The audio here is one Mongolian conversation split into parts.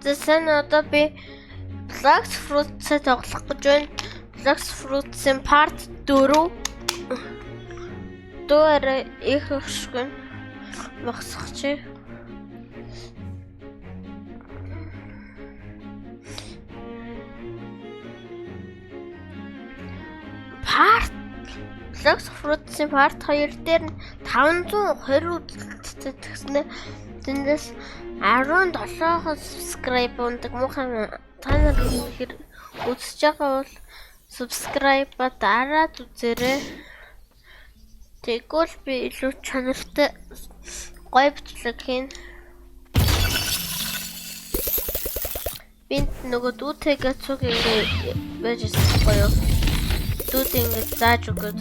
Сайн одоо би Black Fruits-ийг тоглох гэж байна. Black Fruits-ийн part 4. Дөрөв их хөшгөн багсах. Black Fruits-ийн part 2 дээр 520 үзэлттэй тэгснээр тэндээс 17 subscribe ундаг муухай та нар ихэр үзэж байгаа бол subscribe дараад үзээрэй. Тэгвэл би илүү чанартай гоё бичлэг хийн. Бинт нөгөө дүүтэйгээ цуг ингэ байж гоё. Дүүд ингэ зааж өгöd.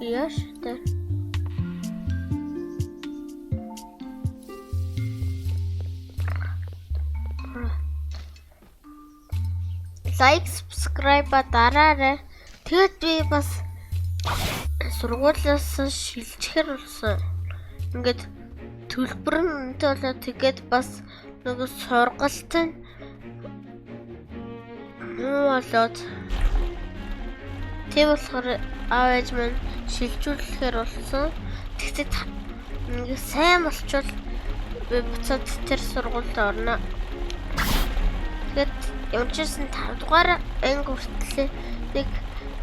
Яштай. Лайк, subscribe дараарай. Тэгэд би бас сургуулиас шилжихэр болсон. Ингээд төлбөрнтэй болоод тэгээд бас нөгөө сургалт нь болоод тийм болохоор аав ээж маань шилжүүлэхээр болсон. Тэгтээ ингээ сайн болчвол би буцаад тэр сургуульд орно. Тэгээд явчихсан 5 дугаар анги хүртэл нэг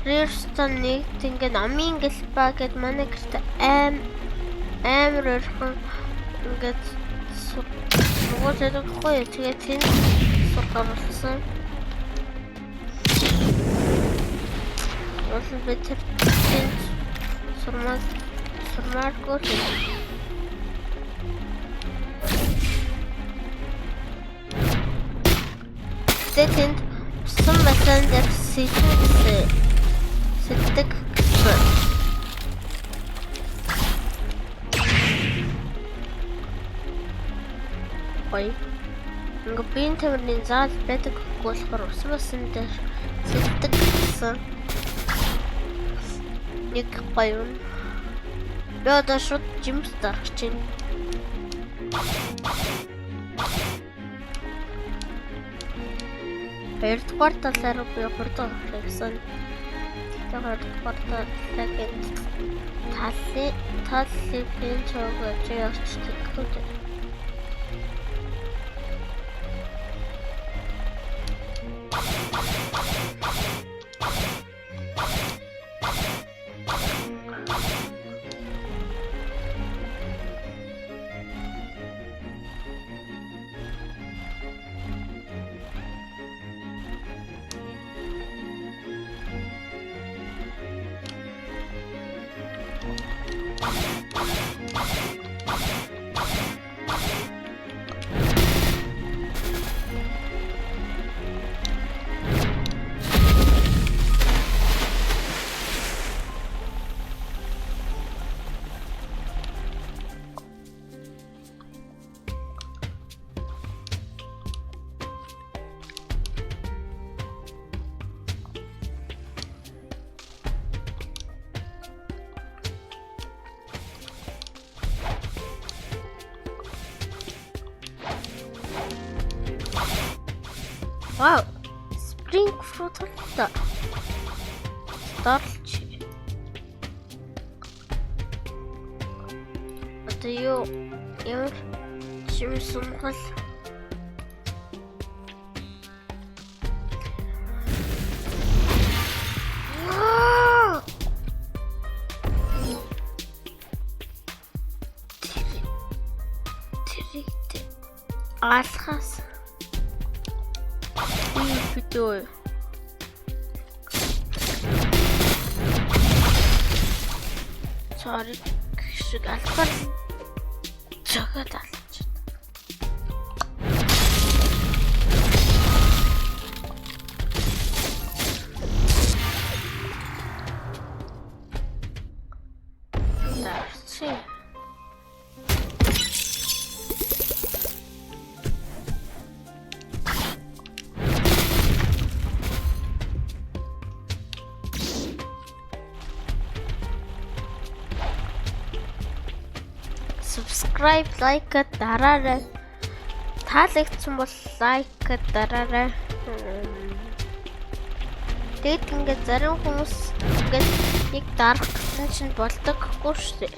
Redstone нэгт ингээ номын гэлба гэд манай гэрт амар өрхөн ингээд сургууль өгөхгүй. Тэгээд тэнд сургууль болсон. Олон битэр сурмааргүй. Тэнд усан басан дээр сэтдэг. Ой. Ингээ бин тамирын зал байдаг болохоор усан басан дээр сэтдэг гэсэн. Нэг гоё. Би одоо шууд жимс дарах чинь. Хоёрдугаар талаар би хурдан хэлсэн. Хоёрдугаар талаар талын цогож явчихдаг гэдэг. Wow, spring fruit da. Starch. Одоо юу ямар чимсэн хол. Тэрийгтэй алхаас видео. Sorry, шиг албар жагаад алж. subscribe, like дараарай. Таалагдсан бол like дараарай. Тэгэд ингээд зарим хүмүүс ингээд нэг дарах гэсэн чинь болдог гэхгүй шүү дээ.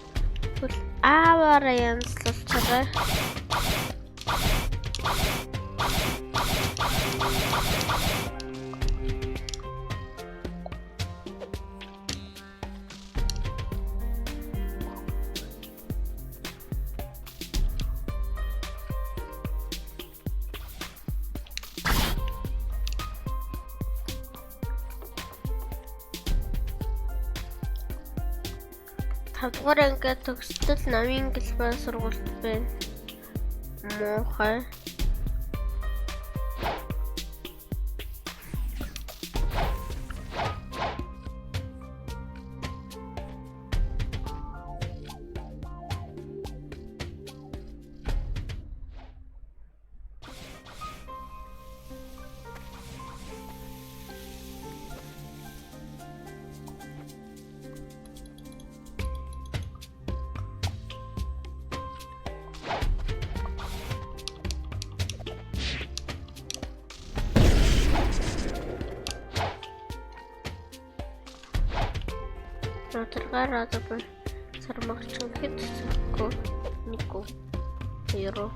Тэгвэл ааваараа янзлуулчаарай. Тавдугаар ингээд төгсдөл намын гэлбай сургуульд байна. Муухай. Тэргээр одоо би сармагчин хэд зөвхөн нико евро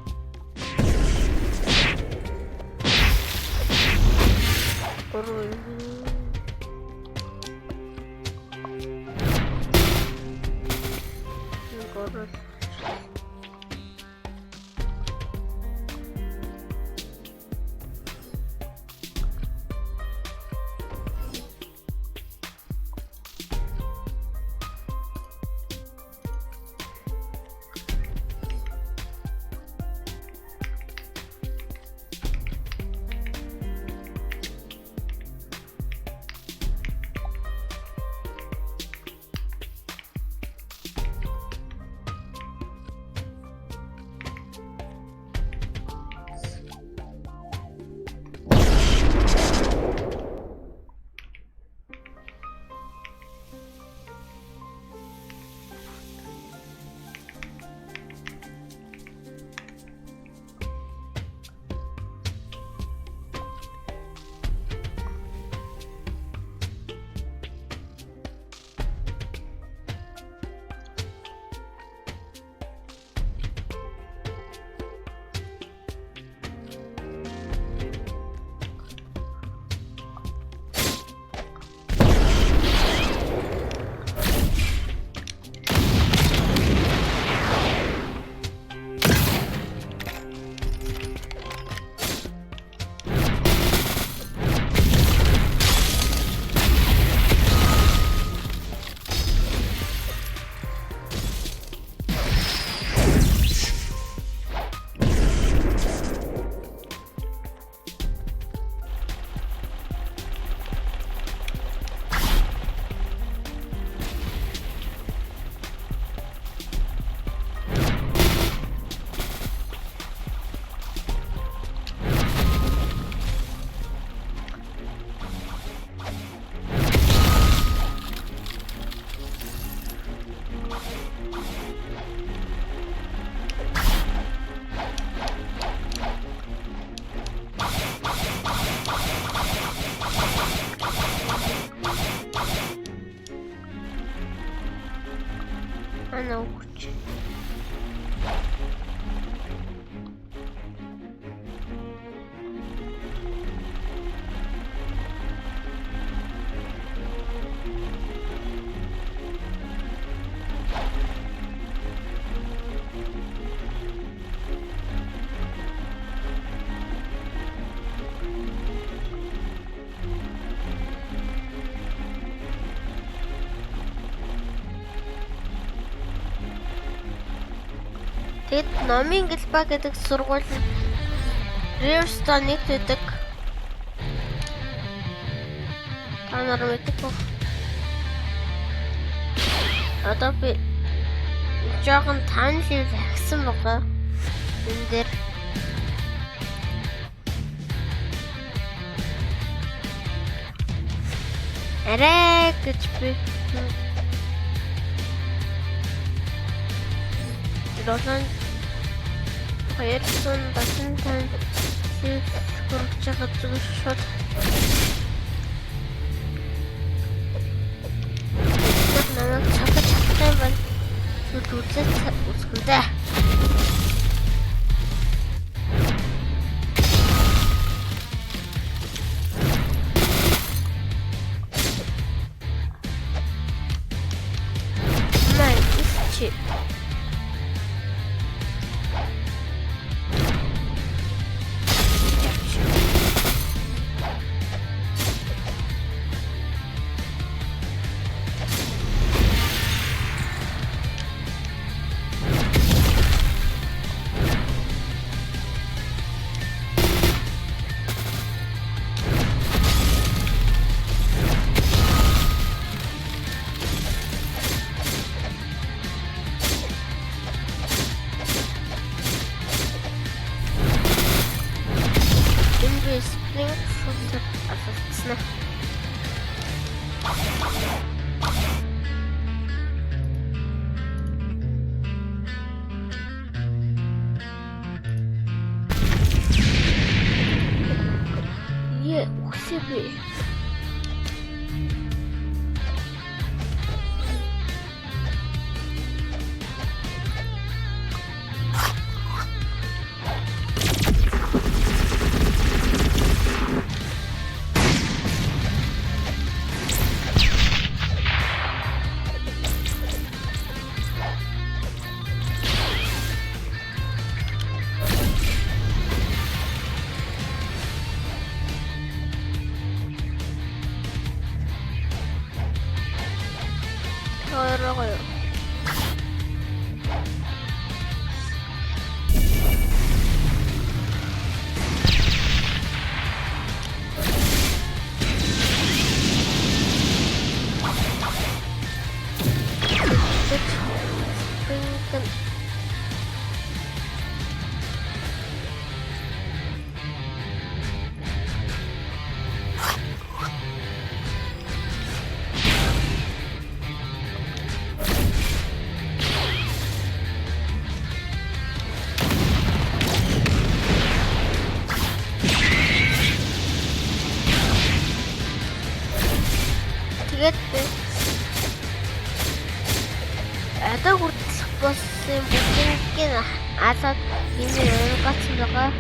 науч. Тэгэд номын гэлбаа гэдэг сургууль Riverstone-д байдаг. Та нар мэдэх үү? Одоо би жоохон танил хийсэн байгаа. Энэ дээр арай гэж би Лосан 275 хүрч байгаа зүйл шууд намайг цогж чадах юм байна. Үзээд үзэндээ. 어려워요. Одоо хүртэл болсон бүгдийг алаад энэ гац байгаа.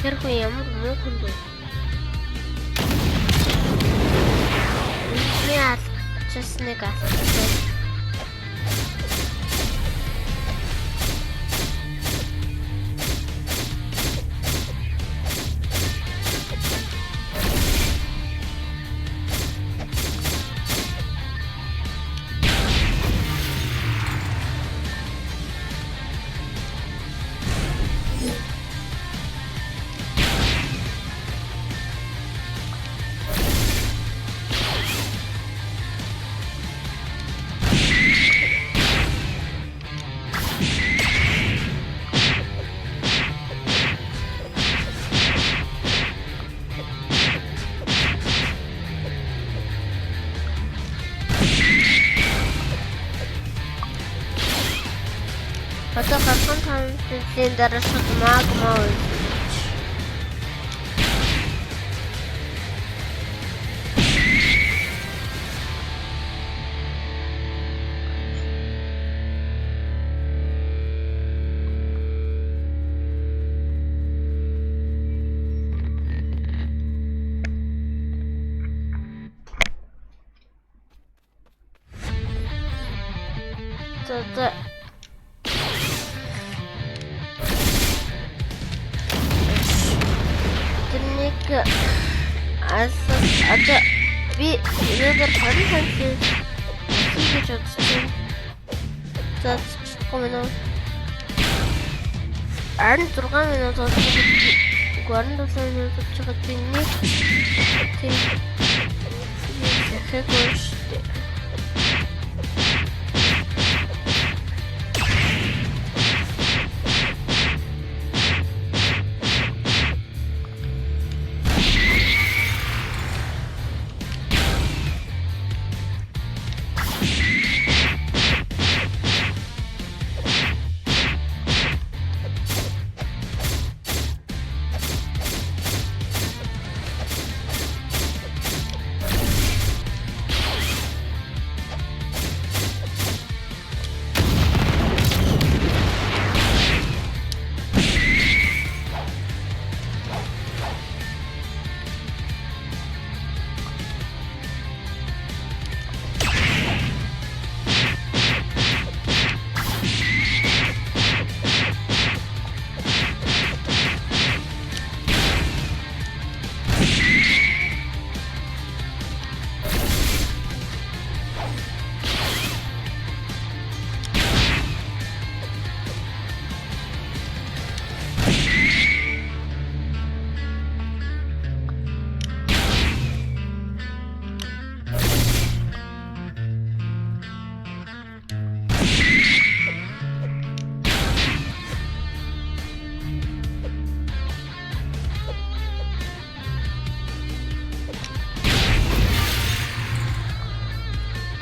Тэр хүн ямар муухан бэ? Миний алчсныг асуусан. Одоо галхан танцын дараа шууд магма үйл. За одоо би өнөөдөр 20 сая хийж үзсэн. За 3 минут. 16 минут болчихсон. 47 минут болчиход би нэг тийм хэвгүй шүү.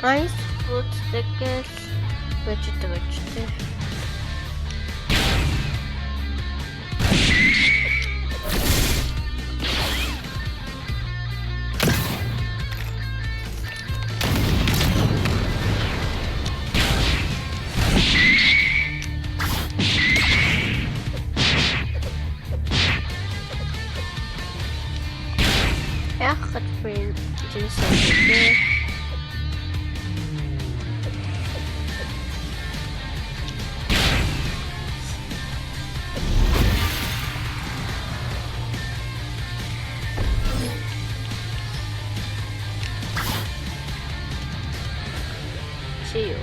Ice fruit stickers, vegetable. Echt het vriend, dus see you.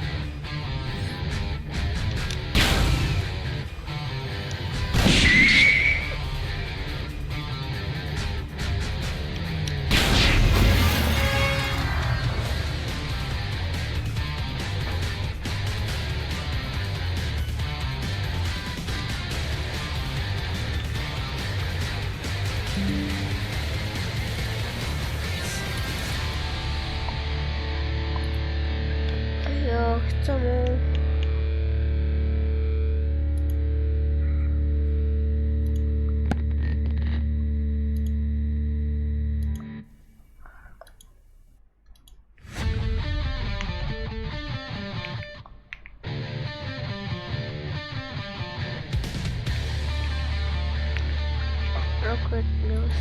Good news.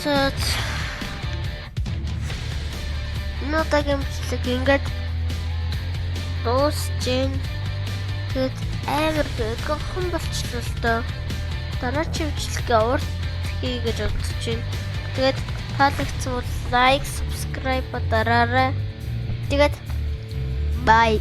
За надад юмчлаг ингээд дуусч гин. Тэгэд амар гохон болчихлоо л доо. Дараагийн бичлэгээ урт хий гэж бодож байна. Тэгээд таалагдсан бол лайк, subscribe дараарай. Тэгээд bye.